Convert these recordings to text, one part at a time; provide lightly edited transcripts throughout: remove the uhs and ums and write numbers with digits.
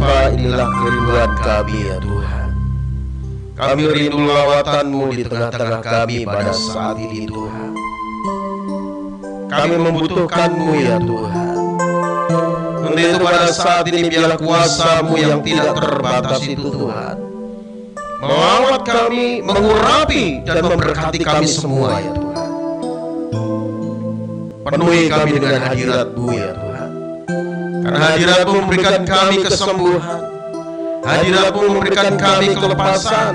Bapa, inilah kerinduan kami ya Tuhan. Kami rindu lawatan-Mu di tengah-tengah kami pada saat ini Tuhan. Kami membutuhkan-Mu ya Tuhan. Untuk itu pada saat ini biarlah kuasa-Mu yang tidak terbatas itu Tuhan melawat kami, mengurapi dan memberkati kami semua ya Tuhan. Penuhi kami dengan hadirat-Mu ya Tuhan. Karena hadirat-Mu memberikan kami kesembuhan, hadirat-Mu memberikan kami kelepasan,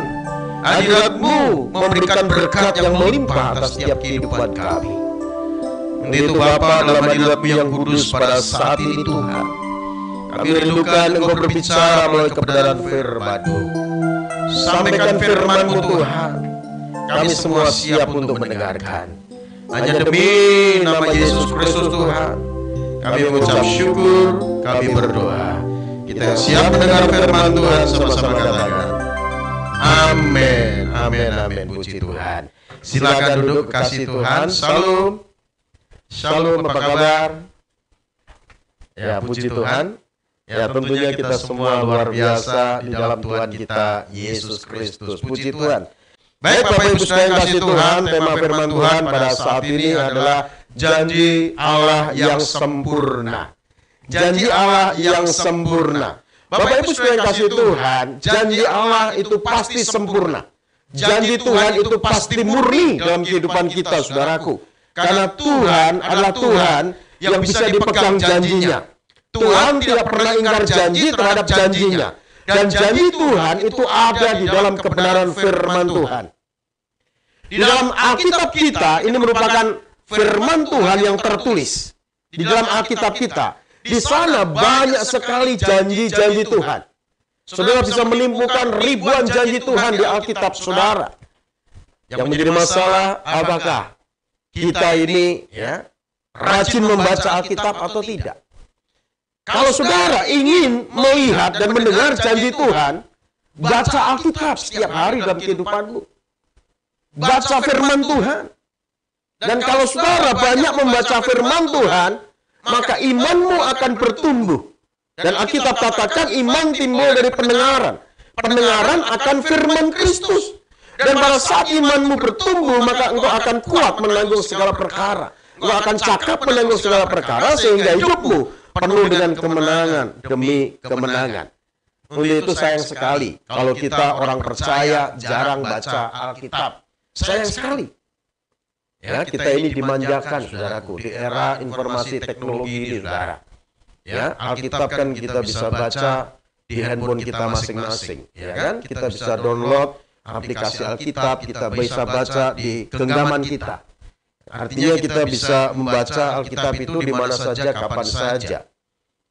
hadirat-Mu memberikan berkat yang melimpah atas setiap kehidupan kami. Untuk itu Bapa, dalam hadirat-Mu yang kudus pada saat ini Tuhan, kami rindukan Engkau berbicara melalui kebenaran firman-Mu. Sampaikan firman-Mu Tuhan, kami semua siap untuk mendengarkan. Hanya demi nama Yesus Kristus Tuhan, kami mengucap syukur, kami berdoa. Kita yang siap mendengar firman Tuhan sama-sama katakan amin, amin, amin. Puji Tuhan. Silakan duduk, kasih Tuhan. Shalom. Shalom, apa kabar? Ya, puji Tuhan. Ya, tentunya kita semua luar biasa di dalam Tuhan kita Yesus Kristus. Puji Tuhan. Baik Bapak Ibu sekalian kasih Tuhan, tema firman Tuhan pada saat ini adalah janji Allah yang sempurna. Janji Allah yang sempurna. Bapak Ibu sekalian kasih Tuhan, janji Allah itu pasti sempurna. Janji Tuhan itu pasti murni dalam kehidupan kita, saudaraku. Karena Tuhan adalah Tuhan yang bisa dipegang janjinya. Tuhan tidak pernah ingkar janji terhadap janjinya. Dan janji Tuhan itu ada di dalam kebenaran firman Tuhan. Di dalam Alkitab kita, ini merupakan firman Tuhan yang tertulis. Di dalam Alkitab kita, di sana banyak sekali janji-janji Tuhan. Saudara bisa menimbulkan ribuan janji Tuhan di Alkitab saudara. Yang menjadi masalah, apakah kita ini rajin membaca Alkitab atau tidak? Kalau saudara ingin melihat dan mendengar janji Tuhan, baca Alkitab setiap hari dalam kehidupanmu. Baca firman Tuhan. Dan kalau saudara banyak membaca firman Tuhan, maka imanmu akan bertumbuh. Dan Alkitab katakan iman timbul dari pendengaran. Pendengaran akan firman Kristus. Dan pada saat imanmu bertumbuh, maka engkau akan kuat menanggung segala perkara. Engkau akan cakap menanggung segala perkara sehingga hidupmu penuh dengan kemenangan demi kemenangan. Untuk itu sayang sekali kalau kita orang percaya jarang baca Alkitab. Sayang sekali. Ya, kita ini dimanjakan, saudaraku, di era informasi teknologi ini, saudara. Ya, Alkitab kan kita bisa baca di handphone kita masing-masing, ya kan? Kita bisa download aplikasi Alkitab, kita bisa baca di genggaman kita. Artinya kita bisa membaca Alkitab itu di mana saja, kapan saja.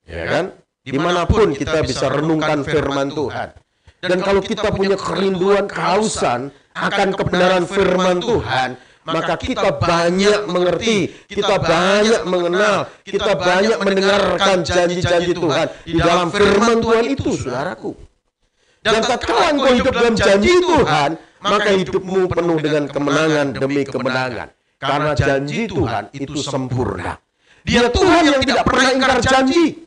Ya kan? Dimanapun kita bisa renungkan firman Tuhan. Dan kalau kita punya kerinduan, kehausan akan kebenaran firman Tuhan, maka kita banyak mengerti, kita banyak mengenal, kita banyak mendengarkan janji-janji Tuhan di dalam firman Tuhan itu, saudaraku. Dan tatkala engkau hidup dalam janji Tuhan, maka hidupmu penuh dengan kemenangan demi kemenangan. Karena janji Tuhan itu sempurna. Dia Tuhan yang tidak pernah ingkar janji.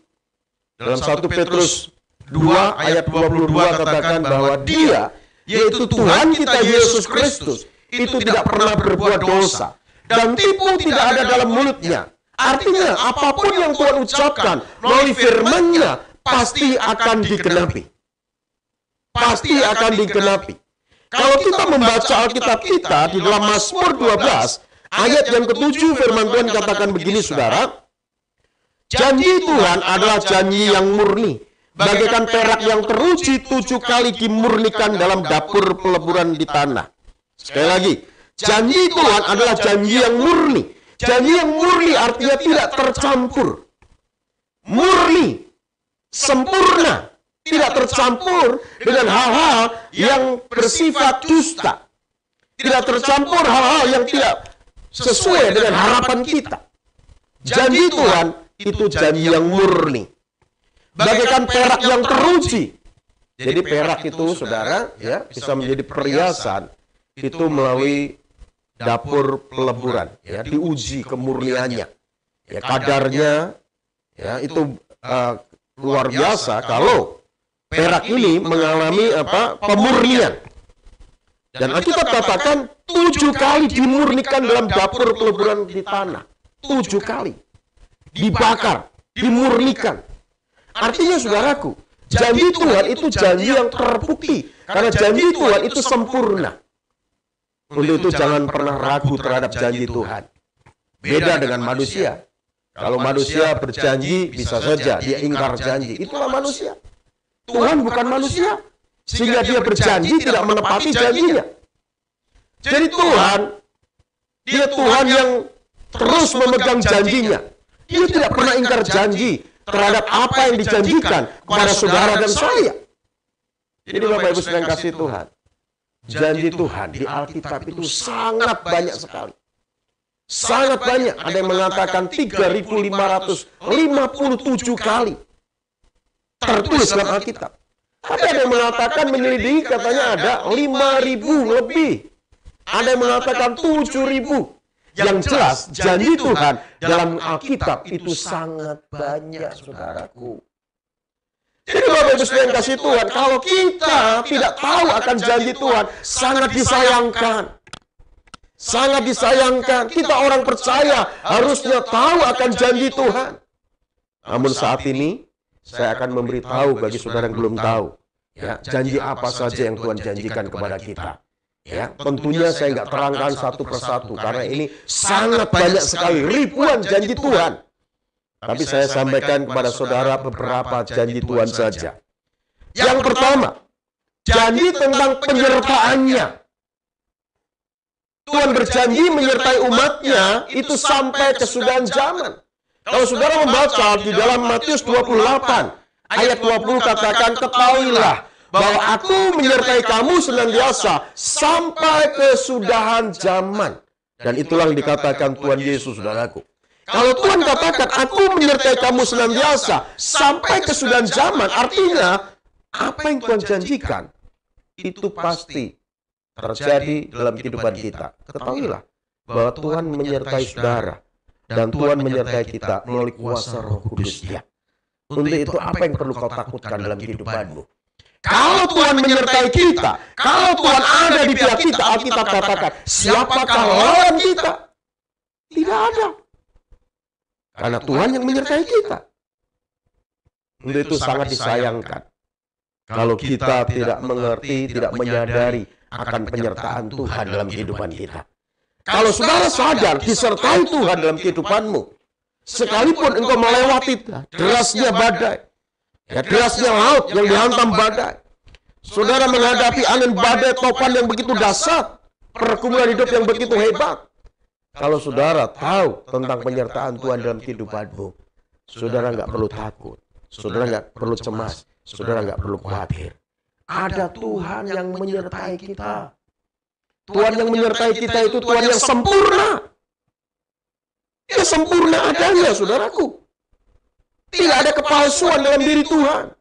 Dalam 1 Petrus 2 ayat 22 katakan bahwa Dia, yaitu Tuhan kita Yesus Kristus, itu tidak pernah berbuat dosa. Dan tipu tidak ada dalam mulutnya. Artinya apapun yang Tuhan ucapkan melalui firman-Nya pasti akan digenapi. Pasti akan digenapi. Kalau kita membaca Alkitab kita di dalam Mazmur 12 ayat yang ke-7 firman Tuhan katakan begini, saudara. Janji Tuhan adalah janji yang murni, bagaikan perak yang teruji 7 kali dimurnikan dalam dapur peleburan di tanah. Sekali lagi, janji Tuhan adalah janji yang murni. Janji yang murni artinya tidak tercampur. Murni, sempurna, tidak tercampur dengan hal-hal yang bersifat dusta. Tidak tercampur hal-hal yang tidak sesuai dengan harapan kita. Janji Tuhan itu janji yang murni. Bagaikan perak yang teruji. Jadi perak itu, saudara, ya, bisa menjadi perhiasan itu melalui dapur peleburan, ya, diuji kemurniannya. Ya, kadarnya ya itu luar biasa kalau perak ini mengalami pemurnian. Dan Alkitab katakan 7 kali dimurnikan dalam dapur peleburan di tanah. 7 kali. Dibakar, dimurnikan. Artinya saudaraku, janji Tuhan itu janji yang terbukti. Karena janji Tuhan itu sempurna. Untuk itu jangan pernah ragu terhadap janji Tuhan. Beda dengan manusia. Kalau manusia berjanji, bisa saja dia ingkar janji. Itulah manusia. Tuhan bukan manusia. Sehingga dia berjanji tidak menepati janjinya. Jadi Tuhan, dia Tuhan yang terus memegang janjinya. Dia tidak pernah ingkar janji terhadap apa yang dijanjikan kepada saudara dan saya. Jadi Bapak Ibu sedang kasih Tuhan. Janji Tuhan di Alkitab itu sangat banyak sekali. Sangat banyak. Ada yang mengatakan 3.557 kali tertulis dalam Alkitab. Tapi ada yang mengatakan menyelidiki katanya ada 5.000 lebih. Ada yang mengatakan 7.000. Yang jelas janji Tuhan dalam Alkitab itu sangat banyak, saudaraku. Jadi Bapak Ibu sekalian kasih Tuhan, kalau kita tidak tahu akan janji Tuhan, sangat disayangkan. Sangat disayangkan. Kita orang percaya harusnya tahu akan janji Tuhan. Namun saat ini, saya akan memberitahu bagi saudara yang belum tahu. Ya, janji apa saja yang Tuhan janjikan kepada kita. Ya, tentunya saya nggak terangkan satu persatu, karena ini sangat banyak sekali, ribuan janji Tuhan. Tapi saya sampaikan kepada saudara beberapa janji Tuhan saja. Yang pertama, janji tentang penyertaannya. Tuhan berjanji menyertai umatnya itu sampai kesudahan zaman. Kalau saudara membaca di dalam Matius 28, ayat 20 katakan, ketahuilah bahwa aku menyertai kamu senantiasa sampai kesudahan zaman. Dan itulah yang dikatakan Tuhan Yesus, saudaraku. Kalau Tuhan katakan, aku menyertai kamu senantiasa sampai kesudahan zaman, artinya apa yang Tuhan janjikan, itu pasti terjadi dalam kehidupan kita. Ketahuilah bahwa Tuhan menyertai saudara, dan Tuhan menyertai kita melalui kuasa Roh Kudus-Nya. Untuk itu, apa yang perlu kau takutkan dalam kehidupanmu? Kalau Tuhan menyertai kita, kalau Tuhan ada di pihak kita, Alkitab katakan, siapakah lawan kita? Tidak ada. Karena Tuhan yang menyertai kita. Untuk itu sangat disayangkan kalau kita tidak mengerti, tidak menyadari akan penyertaan Tuhan dalam kehidupan kita. Kalau saudara sadar disertai Tuhan dalam kehidupanmu, sekalipun engkau melewati derasnya badai, ya, derasnya laut yang dihantam badai, saudara menghadapi angin badai topan yang begitu dahsyat, pergumulan hidup yang begitu hebat. Kalau saudara tahu tentang penyertaan Tuhan dalam kehidupanmu, saudara nggak perlu takut, saudara nggak perlu cemas, saudara nggak perlu khawatir. Ada Tuhan yang menyertai kita. Tuhan yang menyertai kita itu Tuhan yang sempurna. Dia sempurna adanya, saudaraku. Tidak ada kepalsuan dalam diri Tuhan.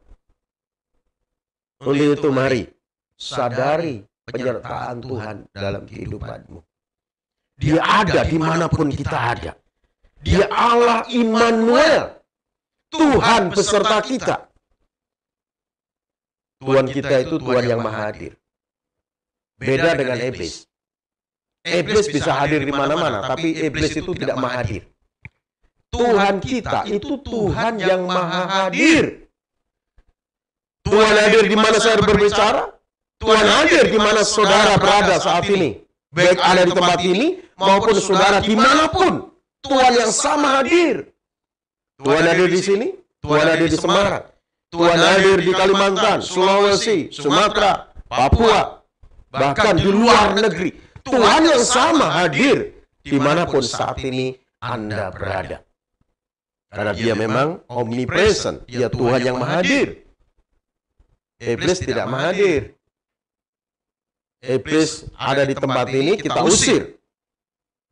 Oleh itu mari sadari penyertaan Tuhan dalam kehidupanmu. Dia ada dimanapun kita ada. Dia Allah Immanuel, Tuhan beserta kita. Tuhan kita itu Tuhan yang maha hadir. Beda dengan iblis. Iblis bisa hadir di mana-mana, tapi iblis itu tidak maha hadir. Tuhan kita itu Tuhan yang maha hadir. Tuhan hadir di mana saya berbicara, Tuhan hadir di mana saudara berada saat ini. Baik ada di tempat ini, maupun saudara dimanapun, Tuhan yang sama hadir. Tuhan hadir di sini, Tuhan hadir di Semarang, Tuhan hadir di Kalimantan, Sulawesi, Sumatera, Papua, bahkan di luar negeri. Tuhan yang sama hadir dimanapun saat ini Anda berada. Karena dia memang omnipresent, dia Tuhan yang maha hadir. Iblis tidak maha hadir. Iblis ada di tempat ini, kita usir.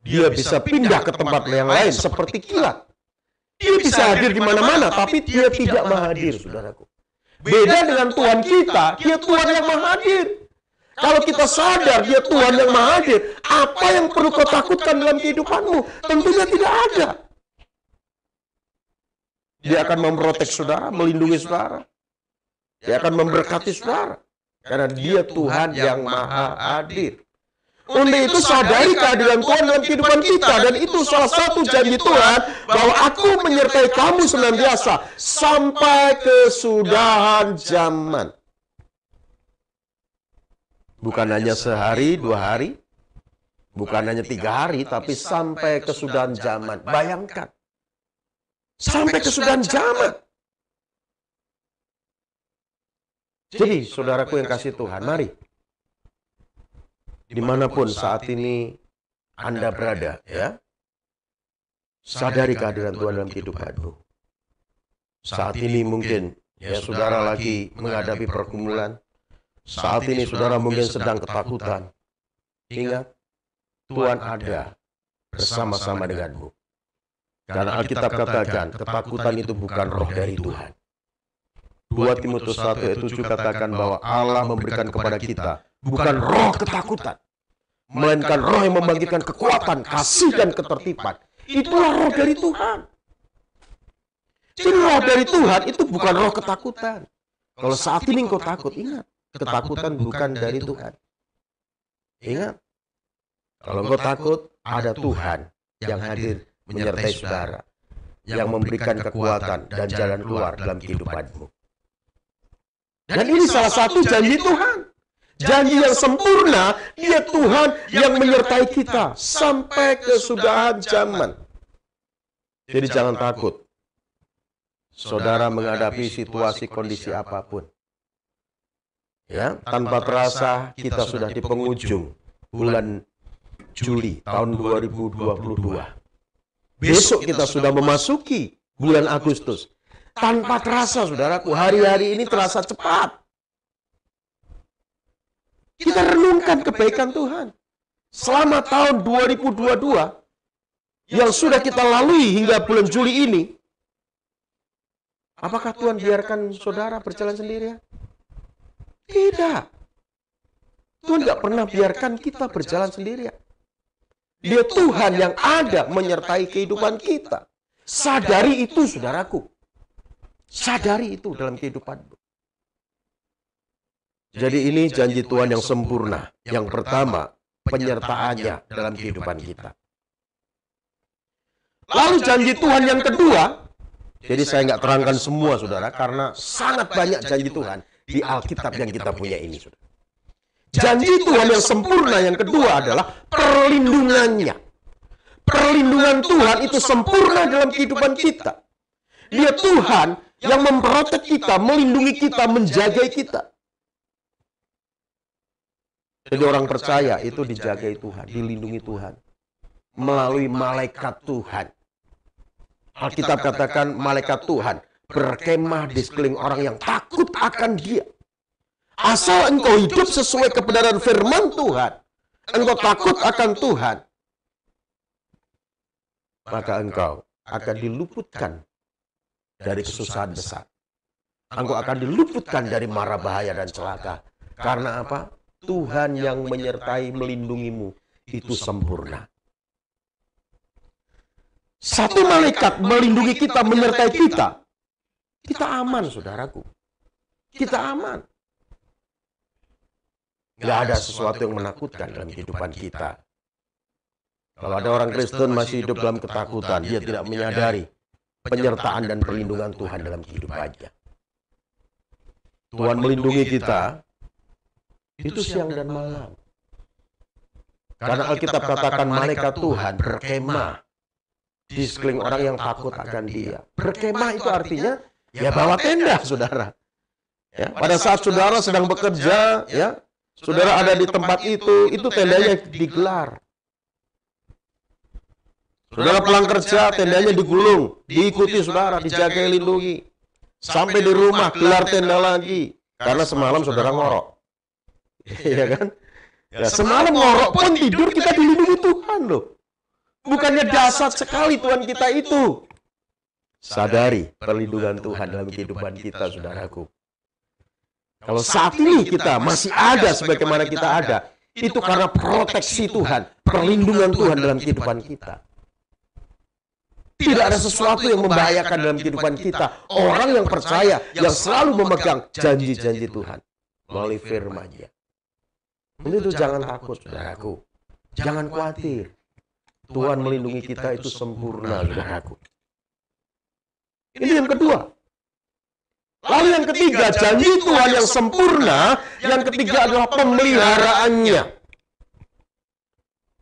Dia bisa pindah ke tempat yang lain seperti kilat. Dia bisa hadir di mana-mana, tapi dia tidak maha hadir, saudaraku. Beda dengan Tuhan kita, dia Tuhan yang maha hadir. Kalau kita sadar dia Tuhan yang maha hadir, apa yang perlu kau takutkan dalam kehidupanmu? Tentunya tidak ada. Dia akan memprotek saudara, melindungi saudara. Dia akan memberkati saudara. Karena Dia Tuhan yang maha adil. Untuk itu sadari kehadiran Tuhan dalam kehidupan kita. Dan itu salah satu janji Tuhan bahwa aku menyertai kamu senantiasa sampai kesudahan zaman. Bukan hanya sehari, 2 hari. Bukan hanya 3 hari, tapi sampai kesudahan zaman. Bayangkan. Sampai kesudahan zaman. Jadi, saudaraku yang kasih Tuhan, mari. Dimanapun saat ini Anda berada, ya. Sadari kehadiran Tuhan dalam kehidupanmu. Saat ini mungkin, ya saudara lagi menghadapi pergumulan. Saat ini saudara mungkin sedang ketakutan. Ingat, Tuhan ada bersama-sama denganmu. Karena Alkitab katakan, ketakutan itu bukan roh dari Tuhan. 2 Timotius 1 ayat 7 katakan bahwa Allah memberikan kepada kita bukan roh ketakutan, melainkan roh yang membangkitkan kekuatan, kasih, dan ketertiban. Itulah roh dari Tuhan. Jadi roh dari Tuhan itu bukan roh ketakutan. Kalau saat ini engkau takut, ingat. Ketakutan bukan dari Tuhan. Ingat, kalau engkau takut, ada Tuhan yang hadir menyertai saudara, yang memberikan kekuatan dan jalan keluar dalam kehidupanmu. Dan ini salah satu janji Tuhan. Janji yang sempurna, Dia Tuhan yang menyertai kita sampai kesudahan zaman. Jadi jangan takut. Saudara menghadapi situasi kondisi apapun. Ya, tanpa terasa kita sudah di penghujung bulan Juli tahun 2022. Besok kita sudah memasuki bulan Agustus. Tanpa terasa, saudaraku, hari-hari ini terasa cepat. Kita renungkan kebaikan Tuhan. Selama tahun 2022 yang sudah kita lalui hingga bulan Juli ini, apakah Tuhan biarkan saudara berjalan sendirian? Tidak. Tuhan tidak pernah biarkan kita berjalan sendirian. Dia Tuhan yang ada menyertai kehidupan kita. Sadari itu, saudaraku. Sadari itu dalam kehidupanmu. Jadi ini janji Tuhan yang sempurna. Yang pertama, penyertaannya dalam kehidupan kita. Lalu janji Tuhan yang kedua, jadi saya nggak terangkan semua, saudara, karena sangat banyak janji Tuhan di Alkitab yang kita punya ini, saudara. Janji Tuhan yang sempurna yang kedua adalah perlindungannya. Perlindungan Tuhan itu sempurna dalam kehidupan kita. Dia Tuhan yang memprotek kita, melindungi kita, menjaga kita. Jadi orang percaya itu dijagai Tuhan, dilindungi Tuhan. Melalui malaikat Tuhan. Alkitab katakan malaikat Tuhan berkemah di sekeliling orang yang takut akan Dia. Asal engkau hidup sesuai kebenaran firman Tuhan, engkau takut akan Tuhan, maka engkau akan diluputkan dari kesusahan besar. Engkau akan diluputkan dari mara bahaya dan celaka. Karena apa? Tuhan yang menyertai melindungimu itu sempurna. Satu malaikat melindungi kita, menyertai kita. Kita aman, saudaraku. Kita aman. Nggak ada sesuatu yang menakutkan dalam kehidupan kita. Kalau ada orang Kristen masih hidup dalam ketakutan, dia tidak menyadari penyertaan dan perlindungan Tuhan dalam kehidupannya. Tuhan melindungi kita itu siang dan malam. Karena Alkitab katakan malaikat Tuhan berkemah di sekeliling orang yang takut akan Dia. Berkemah itu artinya ya bawa tenda, saudara. Ya, pada saat saudara sedang bekerja, ya, saudara ada di tempat itu tendanya digelar. Saudara pulang kerja, tendanya digulung, diikuti saudara, dijaga, lindungi. Sampai di rumah, gelar tenda lagi. Karena semalam saudara ngorok. Iya kan? Ya, semalam ngorok pun tidur kita dilindungi Tuhan loh. Bukannya dahsyat sekali Tuhan kita itu. Sadari perlindungan Tuhan dalam kehidupan kita, saudaraku. Kalau saat ini kita masih ada sebagaimana kita ada, itu karena proteksi Tuhan, perlindungan Tuhan dalam kehidupan kita. Tidak ada sesuatu yang membahayakan dalam kehidupan kita. Orang yang percaya, yang selalu memegang janji-janji Tuhan melalui firman-Nya. Untuk itu jangan takut, saudaraku. Jangan khawatir. Tuhan melindungi kita itu sempurna, saudaraku. Ini yang kedua. Lalu yang ketiga, janji Tuhan yang sempurna. Yang ketiga adalah pemeliharaannya.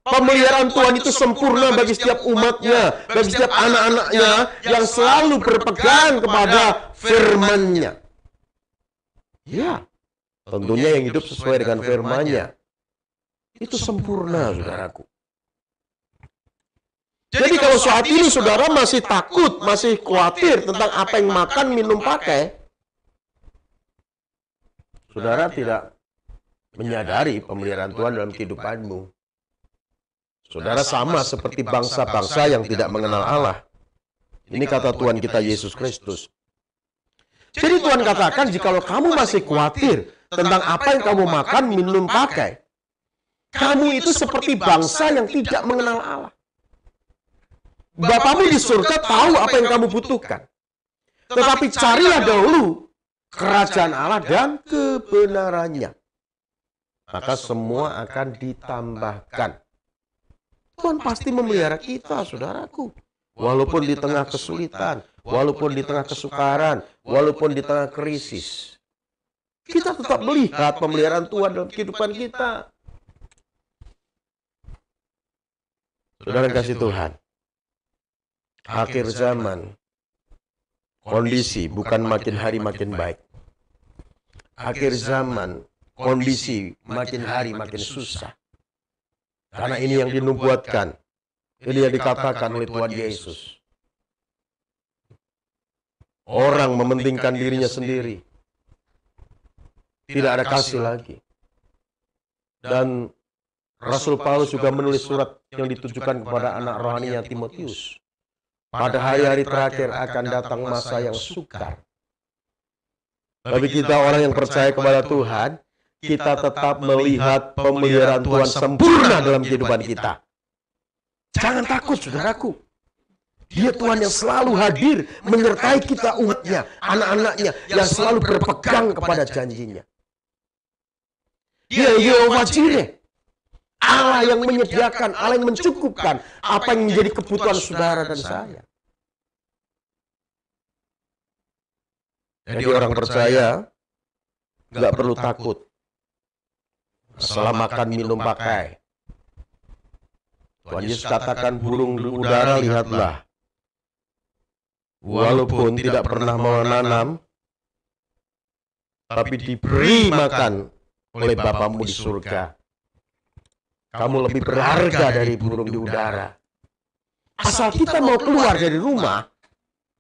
Pemeliharaan Tuhan itu sempurna bagi setiap umatnya, bagi setiap anak-anaknya yang selalu berpegang kepada firman-Nya. Ya, tentunya yang hidup sesuai dengan firman-Nya. Itu sempurna, saudaraku. Jadi kalau saat ini saudara masih takut, masih khawatir tentang apa yang makan, minum, pakai, saudara tidak menyadari pemeliharaan Tuhan dalam kehidupanmu. Saudara sama seperti bangsa-bangsa yang tidak mengenal Allah. Ini kata Tuhan kita Yesus Kristus. Jadi Tuhan katakan, jikalau kamu masih khawatir tentang apa yang kamu makan, minum, pakai, kamu itu seperti bangsa yang tidak mengenal Allah. Bapamu di surga tahu apa yang kamu butuhkan. Tetapi carilah dahulu kerajaan Allah dan kebenarannya. Maka semua akan ditambahkan. Tuhan pasti memelihara kita, saudaraku. Walaupun di tengah kesulitan, walaupun di tengah kesukaran, walaupun di tengah krisis. Kita tetap melihat pemeliharaan Tuhan dalam kehidupan kita. Saudara kasih Tuhan. Akhir zaman, kondisi bukan makin hari makin baik. Akhir zaman, kondisi makin hari makin susah. Karena ini yang dinubuatkan, ini yang dikatakan oleh Tuhan Yesus. Orang mementingkan dirinya sendiri. Tidak ada kasih lagi. Dan Rasul Paulus juga menulis surat yang ditujukan kepada anak rohaninya Timotius. Pada hari-hari terakhir akan datang masa yang sukar. Bagi kita orang yang percaya kepada Tuhan, kita tetap melihat pemeliharaan Tuhan sempurna dalam kehidupan kita. Jangan takut, saudaraku. Dia Tuhan yang selalu hadir menyertai kita umatnya, anak-anaknya yang selalu berpegang kepada janjinya. Dia Yehova Jireh, Allah yang menyediakan, Allah yang mencukupkan apa yang menjadi kebutuhan saudara dan saya. Jadi orang percaya nggak perlu takut. Masalah makan, minum, pakai. Tuhan Yesus katakan, burung di udara lihatlah. Walaupun tidak pernah menanam, tapi diberi makan oleh Bapamu di surga. Kamu lebih berharga dari burung di udara. Asal kita mau keluar dari rumah,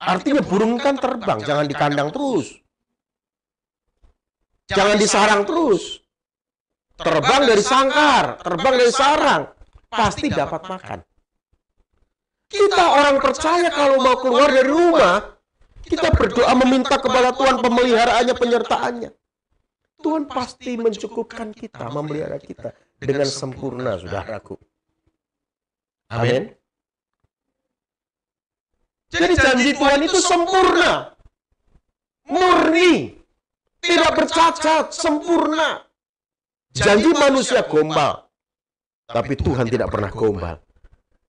artinya burung kan terbang, jangan di kandang terus. Jangan di sarang terus. Terbang dari sangkar, terbang dari sarang, pasti dapat makan. Kita orang percaya kalau mau keluar dari rumah, kita berdoa meminta kepada Tuhan pemeliharaannya, penyertaannya. Tuhan pasti mencukupkan kita, memelihara kita dengan sempurna, saudaraku. Amin. Jadi janji Tuhan itu sempurna, murni, tidak bercacat, sempurna. Janji manusia gombal, tapi Tuhan tidak pernah gombal.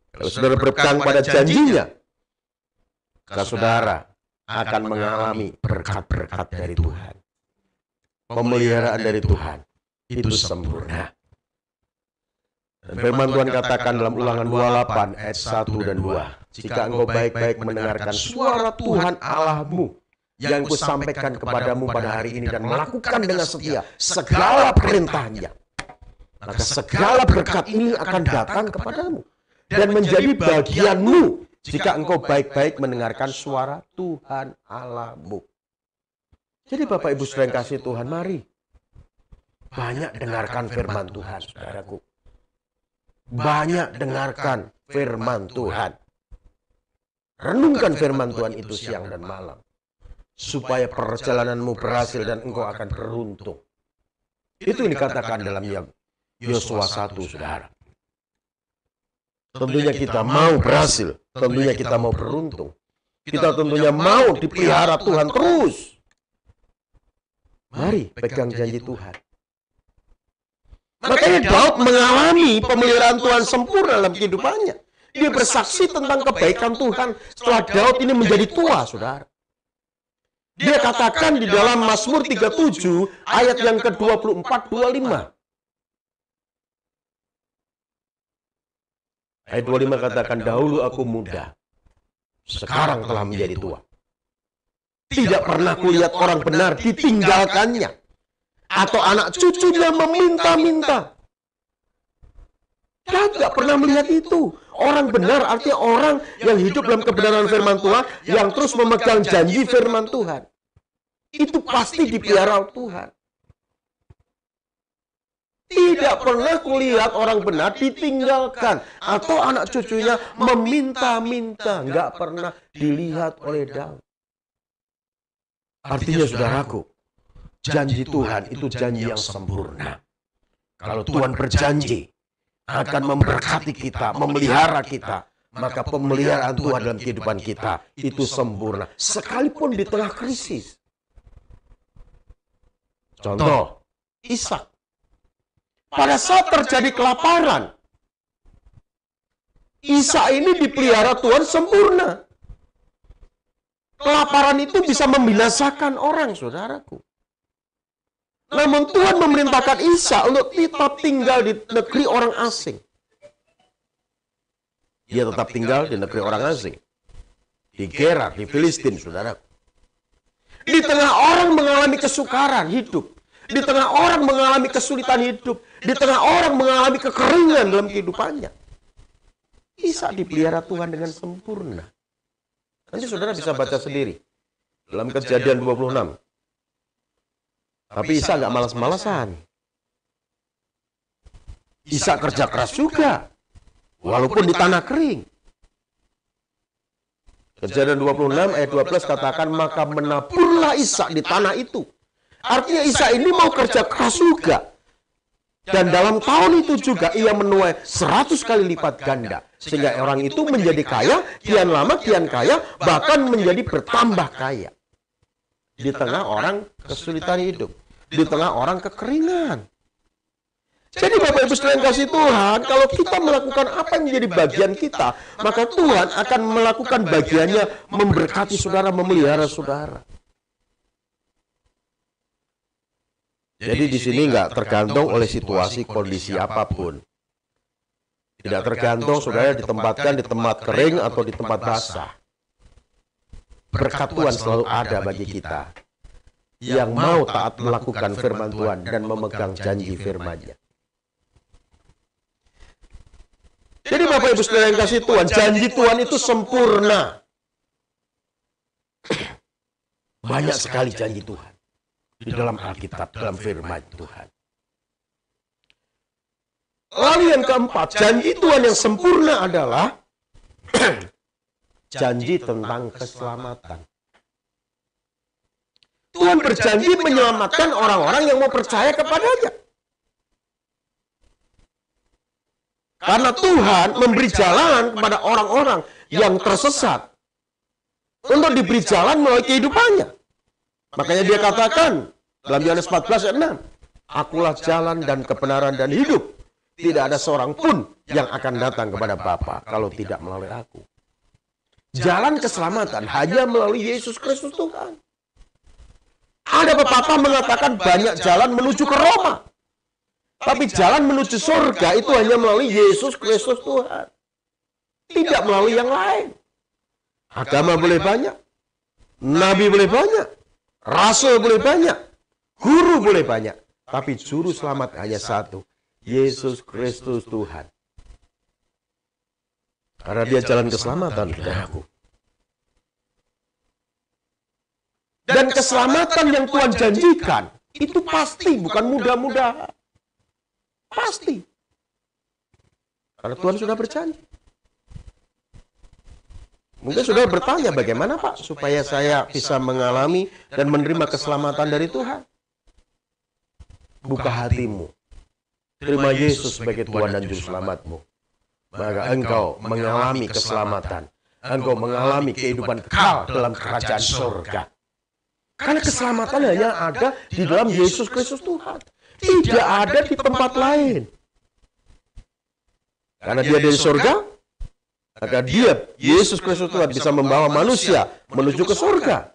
Kalau saudara berpegang pada janjinya, maka saudara akan mengalami berkat-berkat dari Tuhan. Pemeliharaan dari Tuhan itu sempurna. Dan firman Tuhan katakan dalam Ulangan 28 ayat 1 dan 2. Jika engkau baik-baik mendengarkan suara Tuhan Allahmu yang kusampaikan kepadamu pada hari ini dan melakukan dengan setia segala perintahnya, maka segala berkat ini akan datang kepadamu dan menjadi bagianmu jika engkau baik-baik mendengarkan suara Tuhan Allahmu. Jadi Bapak Ibu saudara yang kasih Tuhan, mari banyak dengarkan firman Tuhan, saudaraku. Banyak dengarkan firman Tuhan. Renungkan firman Tuhan itu siang dan malam, supaya perjalananmu berhasil dan engkau akan beruntung. Itu yang dikatakan dalam Yosua 1, saudara. Tentunya kita mau berhasil. Tentunya kita mau beruntung. Kita tentunya mau dipelihara Tuhan terus. Mari pegang janji Tuhan. Makanya Daud mengalami pemeliharaan Tuhan sempurna dalam kehidupannya. Dia bersaksi tentang kebaikan Tuhan setelah Daud ini menjadi tua, saudara. Dia katakan di dalam Mazmur 37 ayat yang ke-24-25. Ayat 25 katakan, dahulu aku muda, sekarang telah menjadi tua. Tidak pernah kulihat orang benar ditinggalkannya, atau anak cucunya meminta-minta. Kita tidak pernah melihat itu. Orang benar artinya orang yang hidup dalam kebenaran firman Tuhan, yang terus memegang janji firman Tuhan. Itu pasti dipelihara Tuhan. Tidak pernah kulihat orang benar ditinggalkan, atau anak cucunya meminta-minta. Nggak pernah dilihat oleh Daud. Artinya, saudaraku, janji Tuhan itu janji yang sempurna. Kalau Tuhan berjanji akan memberkati kita, memelihara kita, maka pemeliharaan Tuhan dalam kehidupan kita itu sempurna, sekalipun di tengah krisis. Contoh, Ishak. Pada saat terjadi kelaparan, Ishak ini dipelihara Tuhan sempurna. Kelaparan itu bisa membinasakan orang, saudaraku. Namun Tuhan memerintahkan Ishak untuk tetap tinggal di negeri orang asing. Dia tetap tinggal di negeri orang asing. Di Gerar, di Filistin, saudaraku. Di tengah orang mengalami kesukaran hidup. Di tengah orang mengalami kesulitan hidup. Di tengah orang mengalami kekeringan dalam kehidupannya. Ishak dipelihara Tuhan dengan sempurna. Nanti saudara bisa baca sendiri. Dalam Kejadian 26. Tapi Ishak nggak malas-malasan. Ishak kerja keras juga. Walaupun di tanah kering. Kejadian 26 ayat 12 katakan, maka menaburlah Ishak di tanah itu. Artinya Ishak ini mau kerja keras juga. Dan dalam tahun itu juga ia menuai 100 kali lipat ganda. Sehingga orang itu menjadi kaya, kian lama kian kaya, bahkan menjadi bertambah kaya. Di tengah orang kesulitan hidup. Di tengah orang kekeringan. Jadi Bapak Ibu sekalian kasih Tuhan, kalau kita melakukan apa yang menjadi bagian kita, maka Tuhan akan melakukan bagiannya memberkati saudara, memelihara saudara. Jadi di sini nggak tergantung oleh situasi, kondisi apapun. Tidak tergantung saudara ditempatkan di tempat kering atau di tempat basah. Berkat Tuhan selalu ada bagi kita yang mau taat melakukan firman Tuhan dan memegang janji firman-Nya. Jadi Bapak Ibu sekalian kasih Tuhan, janji Tuhan itu sempurna. Banyak sekali janji Tuhan di dalam Alkitab, dalam firman Tuhan. Lalu yang keempat, janji Tuhan yang sempurna adalah janji tentang keselamatan. Tuhan berjanji menyelamatkan orang-orang yang mau percaya kepadanya. Karena Tuhan memberi jalan kepada orang-orang yang tersesat untuk diberi jalan melalui kehidupannya. Makanya dia katakan dalam Yohanes 14 ayat 6, akulah jalan dan kebenaran dan hidup. Tidak ada seorang pun yang akan datang kepada Bapa kalau tidak melalui aku. Jalan keselamatan hanya melalui Yesus Kristus Tuhan. Ada pepatah mengatakan banyak jalan menuju ke Roma. Tapi jalan menuju surga itu hanya melalui Yesus Kristus Tuhan. Tidak melalui yang lain. Agama boleh banyak. Nabi boleh banyak. Rasul boleh banyak. Guru boleh banyak. Tapi juru selamat hanya satu. Yesus Kristus Tuhan. Karena dia jalan keselamatan, saudaraku. Dan keselamatan yang Tuhan janjikan, itu pasti, bukan mudah-mudahan. Pasti. Karena Tuhan sudah berjanji. Mungkin sudah bertanya, bagaimana Pak supaya saya bisa mengalami dan menerima keselamatan dari Tuhan? Buka hatimu. Terima Yesus sebagai Tuhan dan Juru Selamatmu. maka engkau mengalami keselamatan. Engkau mengalami kehidupan kekal dalam kerajaan surga. Karena keselamatan hanya ada di dalam Yesus Kristus Tuhan. Tidak ada di tempat lain. Karena dia dari surga, maka dia, Yesus Kristus Tuhan, bisa membawa manusia menuju ke surga.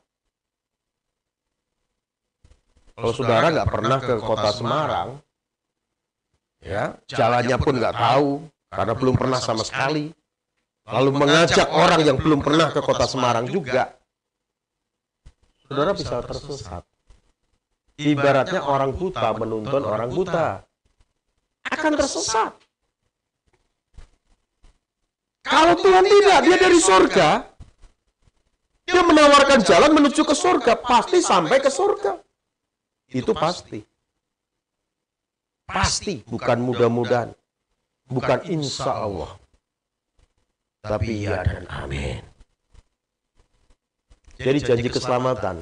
Kalau saudara nggak pernah ke kota Semarang, ya, jalannya pun nggak tahu, karena belum pernah sama sekali. Lalu mengajak orang yang belum pernah ke kota Semarang juga, saudara bisa tersesat. Ibaratnya orang buta menuntun orang buta, akan tersesat. Kalau Tuhan tidak, dia dari surga, dia menawarkan jalan menuju ke surga, pasti sampai ke surga. Itu pasti. Pasti, bukan mudah-mudahan, bukan insya Allah, tapi ya dan amin. Jadi janji keselamatan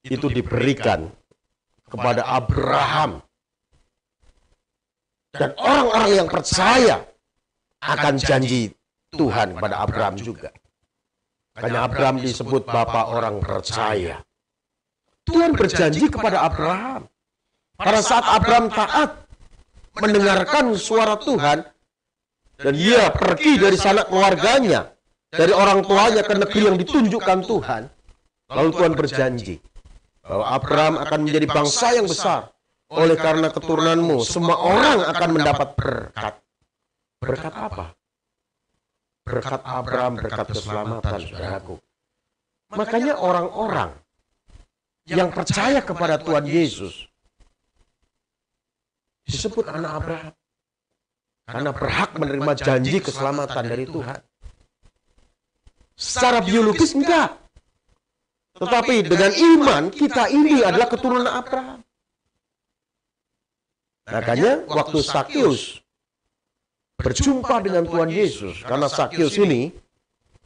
itu diberikan kepada Abraham dan orang-orang yang percaya akan janji Tuhan kepada Abraham juga. Karena Abraham disebut Bapa orang percaya. Tuhan berjanji kepada Abraham. Pada saat Abraham taat mendengarkan suara Tuhan, dan ia pergi dari sanak keluarganya, dari orang tuanya ke negeri yang ditunjukkan Tuhan, lalu Tuhan berjanji bahwa Abraham akan menjadi bangsa yang besar. Oleh karena keturunanmu, semua orang akan mendapat berkat. Berkat apa? Berkat Abraham, berkat keselamatan, saudaraku. Makanya orang-orang yang percaya kepada Tuhan Yesus disebut anak Abraham. Karena berhak menerima janji keselamatan dari Tuhan. Secara biologis enggak. Tetapi dengan iman, kita ini adalah keturunan Abraham. Makanya waktu Sakius berjumpa dengan Tuhan Yesus, karena Sakius ini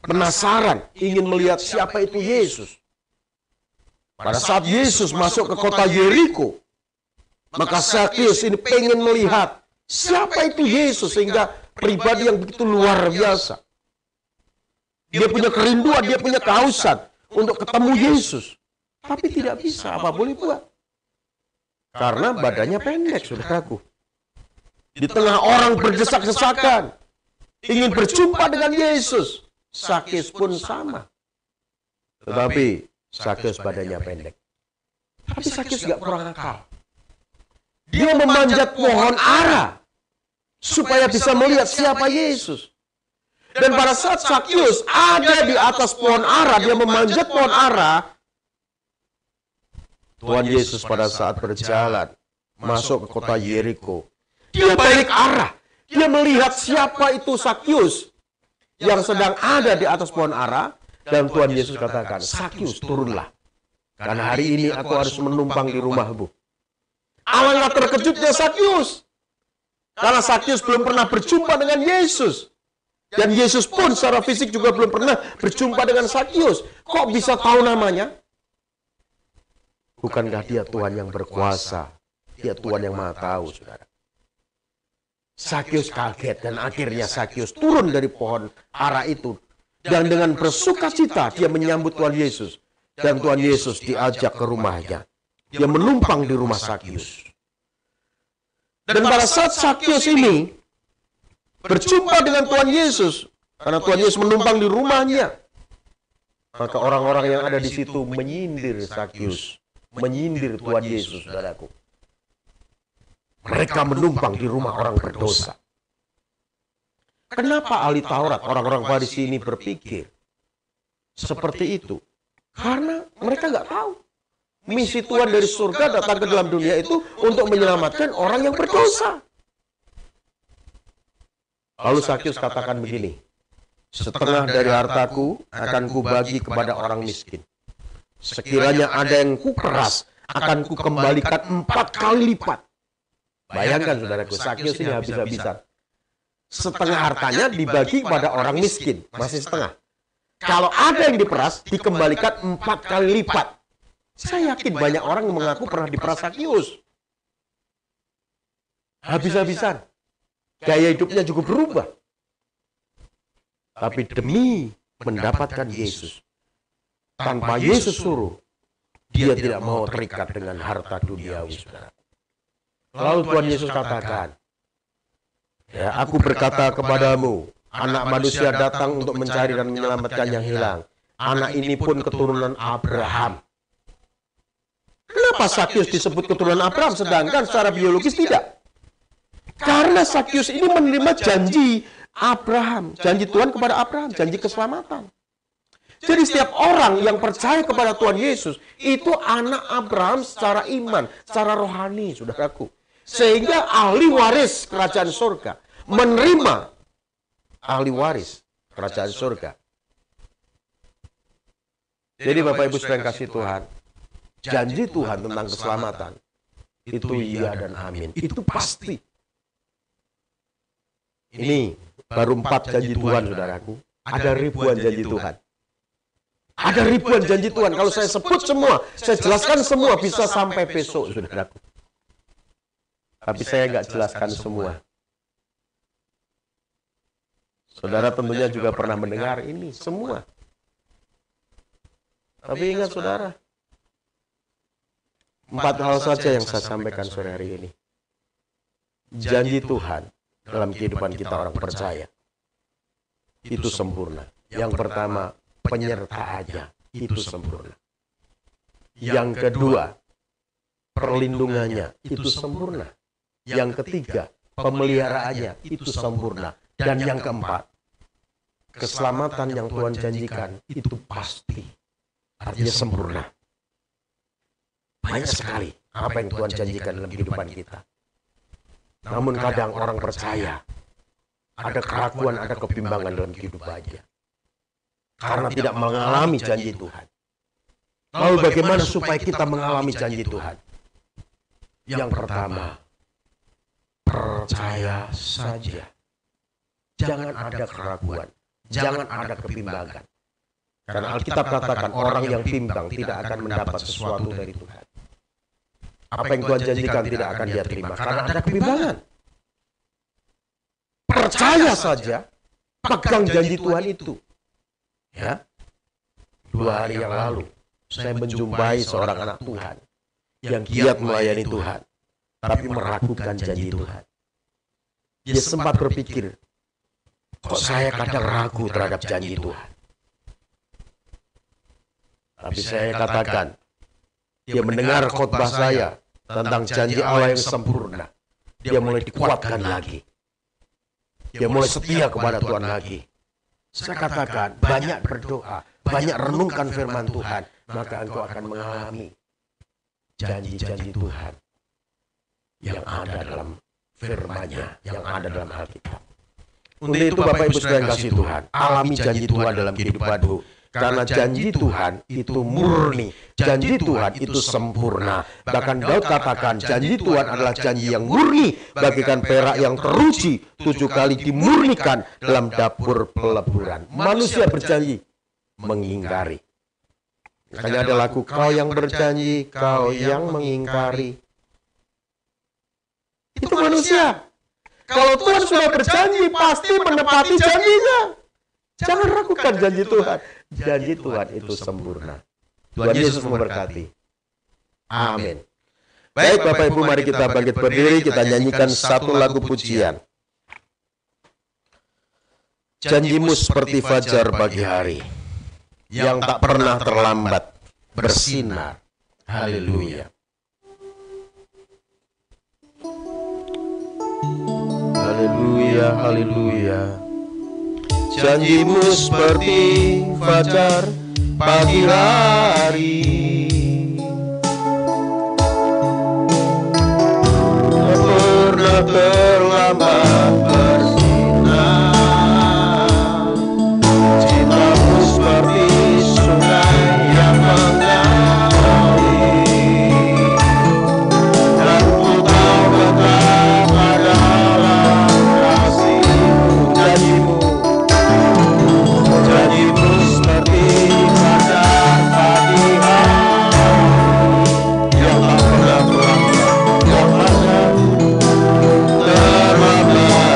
penasaran, ingin melihat siapa itu Yesus. Pada saat Yesus masuk ke kota Yeriko, maka Sakius ini pengen melihat siapa itu Yesus, sehingga pribadi yang begitu luar biasa. Dia punya kerinduan, dia punya kehausan untuk ketemu Yesus. Tapi tidak bisa, apa boleh buat? Karena badannya pendek, saudaraku. Di tengah orang berdesak-desakan, ingin berjumpa dengan Yesus, Sakius pun sama. Tetapi Sakius badannya pendek. Tapi Sakius gak kurang akal. Dia memanjat pohon ara supaya bisa melihat siapa Yesus. Dan pada saat Sakius ada di atas pohon ara, dia memanjat pohon ara, Tuhan Yesus pada saat berjalan masuk ke kota Yeriko, dia balik arah. Dia melihat siapa itu Sakius yang sedang ada di atas pohon ara. Dan Tuhan Yesus katakan, Sakius turunlah. Karena hari ini aku harus menumpang di rumahmu. Alangkah terkejutnya Sakius. Karena Sakius belum pernah berjumpa dengan Yesus. Dan Yesus pun secara fisik juga belum pernah berjumpa dengan Sakius. Kok bisa tahu namanya? Bukankah dia Tuhan yang berkuasa? Dia Tuhan yang maha tahu, saudara. Sakius kaget dan akhirnya Sakius turun dari pohon ara itu. Dan dengan bersukacita dia menyambut Tuhan Yesus. Dan Tuhan Yesus diajak ke rumahnya. Dia menumpang di rumah Sakius. Dan pada saat Sakius ini berjumpa dengan Tuhan Yesus, karena Tuhan Yesus menumpang di rumahnya, maka orang-orang yang ada di situ menyindir Sakius, menyindir Tuhan Yesus, saudaraku. Mereka menumpang di rumah orang berdosa. Kenapa ahli Taurat, orang-orang Farisi ini berpikir seperti itu? Karena mereka nggak tahu. Misi Tuhan dari surga datang ke dalam dunia itu untuk menyelamatkan orang yang berdosa. Lalu Sakius katakan begini, setengah dari hartaku akan kubagi kepada orang miskin. Sekiranya ada yang kuperas, akan kukembalikan 4 kali lipat. Bayangkan saudaraku, Sakius ini habis-habisan. Setengah hartanya dibagi kepada orang miskin, masih setengah. Kalau ada yang diperas, dikembalikan 4 kali lipat. Saya yakin banyak orang yang mengaku pernah diperas Sakius. Habis-habisan. Gaya hidupnya juga berubah. Tapi demi mendapatkan Yesus, tanpa Yesus suruh, dia tidak mau terikat dengan harta duniawi, saudara. Lalu Tuhan Yesus katakan, ya, aku berkata kepadamu, Anak Manusia datang untuk mencari dan menyelamatkan yang hilang. Anak ini pun keturunan Abraham. Kenapa Sakyus disebut keturunan Abraham, sedangkan secara biologis tidak? Karena Sakyus ini menerima janji Abraham, janji Tuhan kepada Abraham, janji keselamatan. Jadi setiap orang yang percaya kepada Tuhan Yesus, itu anak Abraham secara iman, secara rohani, saudaraku. Sehingga ahli waris kerajaan surga menerima ahli waris kerajaan surga. Jadi Bapak Ibu sedang kasih Tuhan, janji Tuhan tentang keselamatan, itu iya dan amin. Itu pasti. Ini baru 4 janji Tuhan, saudaraku. Ada ribuan janji Tuhan. Ada ribuan janji Tuhan. Kalau saya sebut semua, saya jelaskan semua, bisa sampai besok, saudaraku. Tapi saya nggak jelaskan semua. Saudara tentunya juga pernah mendengar ini semua. Tapi ingat saudara, 4 hal saja yang saya sampaikan sore hari ini. Janji Tuhan dalam kehidupan kita orang percaya itu sempurna. Yang pertama, penyertaannya itu sempurna. Yang kedua, perlindungannya itu sempurna. Yang ketiga, pemeliharaannya itu sempurna. Dan yang keempat, keselamatan yang Tuhan janjikan itu pasti, artinya sempurna. Banyak sekali apa yang Tuhan janjikan dalam kehidupan kita. Namun kadang orang percaya ada keraguan, ada kebimbangan dalam kehidupannya karena tidak mengalami janji Tuhan. Lalu bagaimana supaya kita mengalami janji Tuhan? Yang pertama, percaya saja. Jangan ada keraguan, jangan ada kebimbangan. Karena Alkitab katakan orang yang bimbang tidak akan mendapat sesuatu dari Tuhan. Apa yang Tuhan janjikan tidak akan dia terima karena ada kebimbangan. Percaya saja, pegang janji Tuhan itu. Ya, 2 hari yang lalu saya menjumpai seorang anak Tuhan yang giat melayani Tuhan, tapi meragukan janji Tuhan. Dia sempat berpikir, kok saya kadang ragu terhadap janji Tuhan. Tapi saya katakan, dia mendengar khotbah saya tentang janji Allah yang sempurna. Dia mulai dikuatkan lagi. Dia mulai setia kepada Tuhan lagi. Saya katakan, banyak berdoa, banyak renungkan firman Tuhan, maka engkau akan mengalami janji-janji Tuhan yang ada dalam firman-Nya, yang ada dalam Alkitab. Untuk itu Bapak Ibu Saudara yang kasih Tuhan, alami janji Tuhan dalam kehidupanmu. Karena janji Tuhan itu murni, janji Tuhan itu sempurna. Bahkan Daud katakan janji Tuhan adalah janji yang murni, bagaikan perak yang teruji 7 kali dimurnikan dalam dapur peleburan. Manusia berjanji mengingkari. Makanya ada lagu, kau yang berjanji, kau yang mengingkari. Itu manusia. Kalau Tuhan sudah berjanji, pasti menepati janjinya. Jangan ragukan janji Tuhan. Janji Tuhan itu sempurna. Tuhan Yesus memberkati. Amin. Baik Bapak Ibu, mari kita bangkit berdiri, kita nyanyikan satu lagu pujian. Janjimu seperti fajar pagi hari, yang tak pernah terlambat bersinar. Haleluya. Haleluya, haleluya. Janjimu seperti fajar pagi hari, tak pernah terlambat bersinar. Cintamu seperti sungai yang mengalir, dan ku tahu betapa dalam kasih-Mu. Janjimu seperti fajar pagi hari, yang tak pernah terlambat, yang tak pernah terlambat.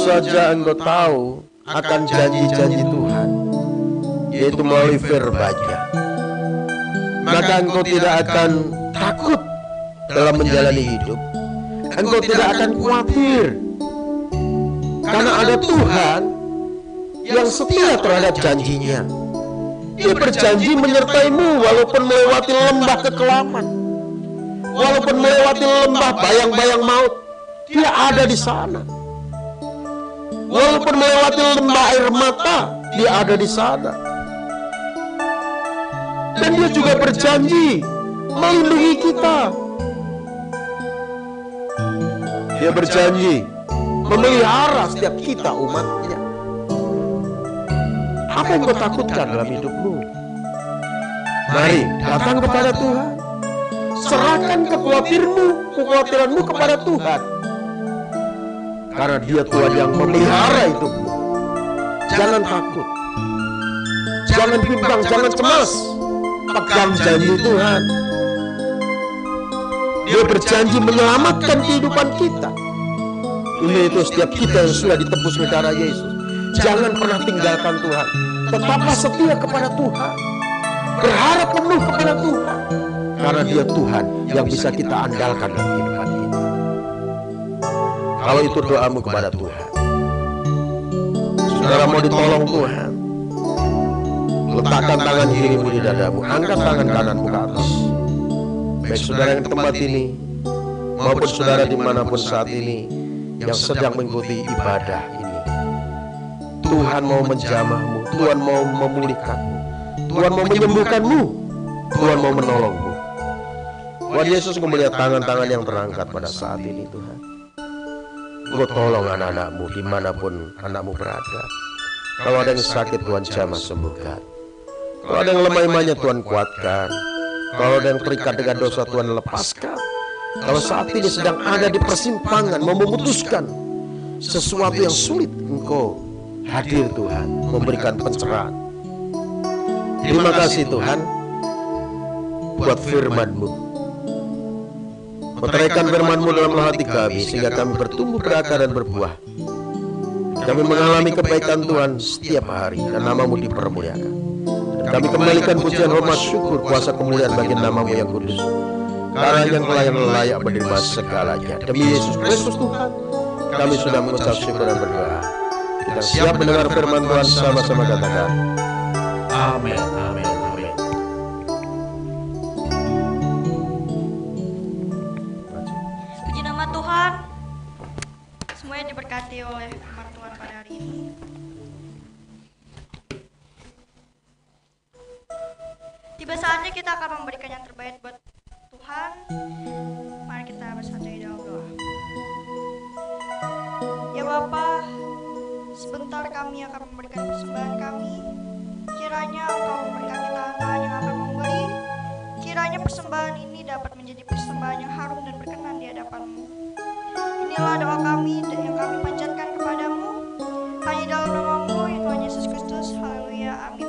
saja engkau tahu akan janji-janji Tuhan, yaitu melalui firman-Nya, maka engkau tidak akan takut dalam menjalani hidup. Engkau tidak akan khawatir, karena ada Tuhan yang setia terhadap janjinya. Dia berjanji menyertaimu walaupun melewati lembah kekelaman, walaupun melewati lembah bayang-bayang maut, Dia ada di sana. Walaupun melewati lembah air mata, Dia ada di sana. Dan Dia juga berjanji melindungi kita. Dia berjanji memelihara setiap kita umat-Nya. Apa yang kau takutkan dalam hidupmu? Mari datang kepada Tuhan. Serahkan kekhawatiranmu kepada Tuhan. Karena Dia Tuhan yang memelihara hidupmu. Jangan takut, jangan bimbang, jangan cemas. Pegang janji Tuhan. Dia berjanji menyelamatkan kehidupan kita. Ini itu setiap kita yang sudah ditebus oleh darah Yesus. Jangan pernah tinggalkan Tuhan. Tetaplah setia kepada Tuhan. Berharap penuh kepada Tuhan. Karena Dia Tuhan yang bisa kita andalkan dalam kehidupan kita. Kalau itu doamu kepada Tuhan, saudara mau ditolong Tuhan, letakkan tangan kirimu di dadamu, angkat tangan kananmu ke atas. Baik saudara yang di tempat ini maupun saudara dimanapun saat ini yang sedang mengikuti ibadah ini, Tuhan mau menjamahmu, Tuhan mau memulihkanmu, Tuhan mau menyembuhkanmu, Tuhan mau menolongmu. Tuhan Yesus, Engkau melihat tangan-tangan yang terangkat pada saat ini Tuhan. Engkau tolong anak-anakmu dimanapun anakmu berada. Kalau ada yang sakit Tuhan jamah sembuhkan. Kalau ada yang lemah imannya Tuhan kuatkan. Kalau ada yang terikat dengan dosa Tuhan lepaskan. Kalau saat ini sedang ada di persimpangan mau memutuskan sesuatu yang sulit, Engkau hadir Tuhan memberikan pencerahan. Terima kasih Tuhan buat firman-Mu. Meteraikan firman-Mu dalam hati kami sehingga kami bertumbuh berakar dan berbuah. Kami mengalami kebaikan Tuhan setiap hari dan nama-Mu dipermuliakan. Dan kami kembalikan pujian, hormat, syukur, kuasa, kemuliaan bagi nama-Mu yang kudus. Karena yang layak menerima segalanya. Demi Yesus Kristus Tuhan, kami sudah mengucap syukur dan berdoa. Kita siap mendengar firman Tuhan, sama-sama katakan amin, amin, amin. Puji nama Tuhan. Semuanya diberkati oleh firman Tuhan pada hari ini. Tiba saatnya kita akan memberikan yang terbaik buat Tuhan. Mari kita bersatu di dalam doa. Ya Bapa, sebentar kami akan memberikan persembahan kami. Kiranya Engkau memberkati tangan yang akan memberi. Kiranya persembahan ini dapat menjadi persembahan yang harum dan berkenan di hadapan-Mu. Inilah doa kami dan yang kami panjatkan kepadamu. Hanya dalam nama-Mu, ya Tuhan Yesus Kristus. Haleluya, amin.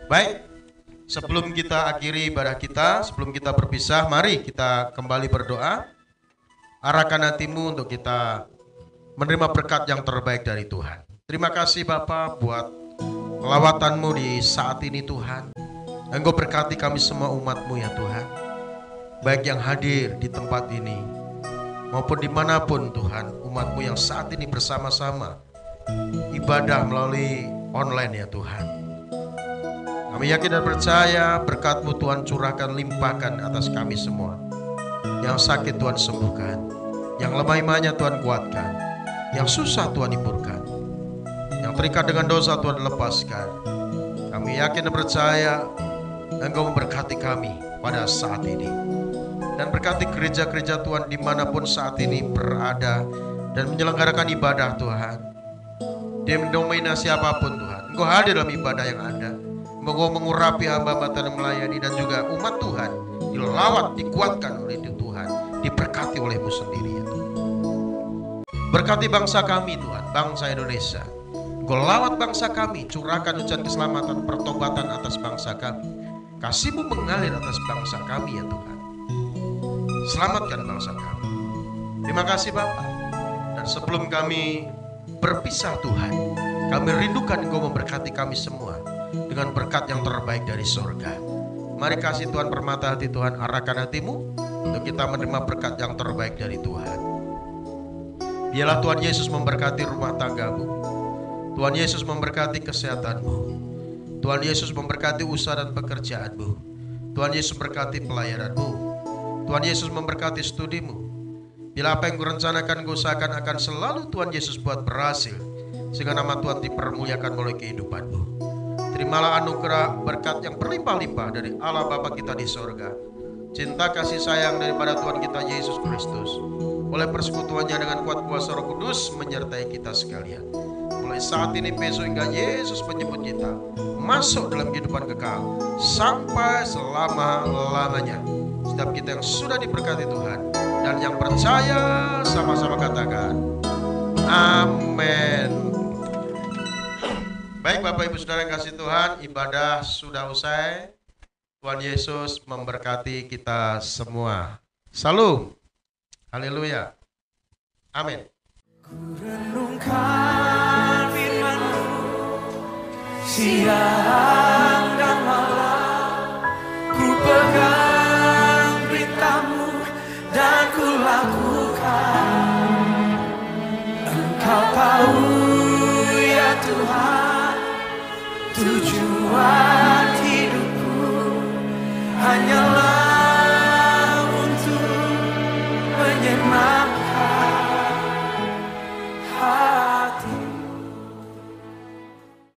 Baik, sebelum kita akhiri ibadah kita, sebelum kita berpisah, mari kita kembali berdoa. Arahkan hatimu untuk kita menerima berkat yang terbaik dari Tuhan. Terima kasih Bapa buat lawatanmu di saat ini Tuhan. Engkau berkati kami semua umat-Mu ya Tuhan. Baik yang hadir di tempat ini maupun dimanapun Tuhan, umat-Mu yang saat ini bersama-sama ibadah melalui online ya Tuhan. Kami yakin dan percaya berkat-Mu Tuhan curahkan, limpahkan atas kami semua. Yang sakit Tuhan sembuhkan, yang lemah imannya Tuhan kuatkan, yang susah Tuhan hiburkan, yang terikat dengan dosa Tuhan lepaskan. Kami yakin dan percaya Engkau memberkati kami pada saat ini. Dan berkati gereja-gereja Tuhan dimanapun saat ini berada dan menyelenggarakan ibadah Tuhan. Denominasi apapun Tuhan, Engkau hadir dalam ibadah yang ada. Engkau mengurapi hamba-hamba Tuhan yang melayani, dan juga umat Tuhan dilawat, dikuatkan oleh Tuhan, diberkati oleh-Mu sendiri ya Tuhan. Berkati bangsa kami Tuhan, bangsa Indonesia. Engkau lawat bangsa kami, curahkan hujan keselamatan, pertobatan atas bangsa kami. Kasih-Mu mengalir atas bangsa kami ya Tuhan. Selamatkan bangsa kami. Terima kasih Bapa. Dan sebelum kami berpisah Tuhan, kami rindukan Engkau memberkati kami semua dengan berkat yang terbaik dari surga. Mari kasih Tuhan permata hati Tuhan, arahkan hatimu untuk kita menerima berkat yang terbaik dari Tuhan. Biarlah Tuhan Yesus memberkati rumah tanggamu. Tuhan Yesus memberkati kesehatanmu. Tuhan Yesus memberkati usaha dan pekerjaanmu. Tuhan Yesus memberkati pelayananmu. Tuhan Yesus memberkati studimu. Bila apa yang kurencanakan, kuusahakan akan selalu Tuhan Yesus buat berhasil, sehingga nama Tuhan dipermuliakan melalui kehidupanmu. Terimalah anugerah berkat yang berlimpah-limpah dari Allah Bapa kita di sorga, cinta kasih sayang daripada Tuhan kita Yesus Kristus, oleh persekutuannya dengan kuat kuasa Roh Kudus menyertai kita sekalian. Mulai saat ini, besok, hingga Yesus menjemput kita masuk dalam kehidupan kekal sampai selama-lamanya. Setiap kita yang sudah diberkati Tuhan dan yang percaya sama-sama katakan amin. Baik Bapak Ibu Saudara yang kasih Tuhan, ibadah sudah usai. Tuhan Yesus memberkati kita semua. Salam. Haleluya. Amin. Ku renungkan firman-Mu, siap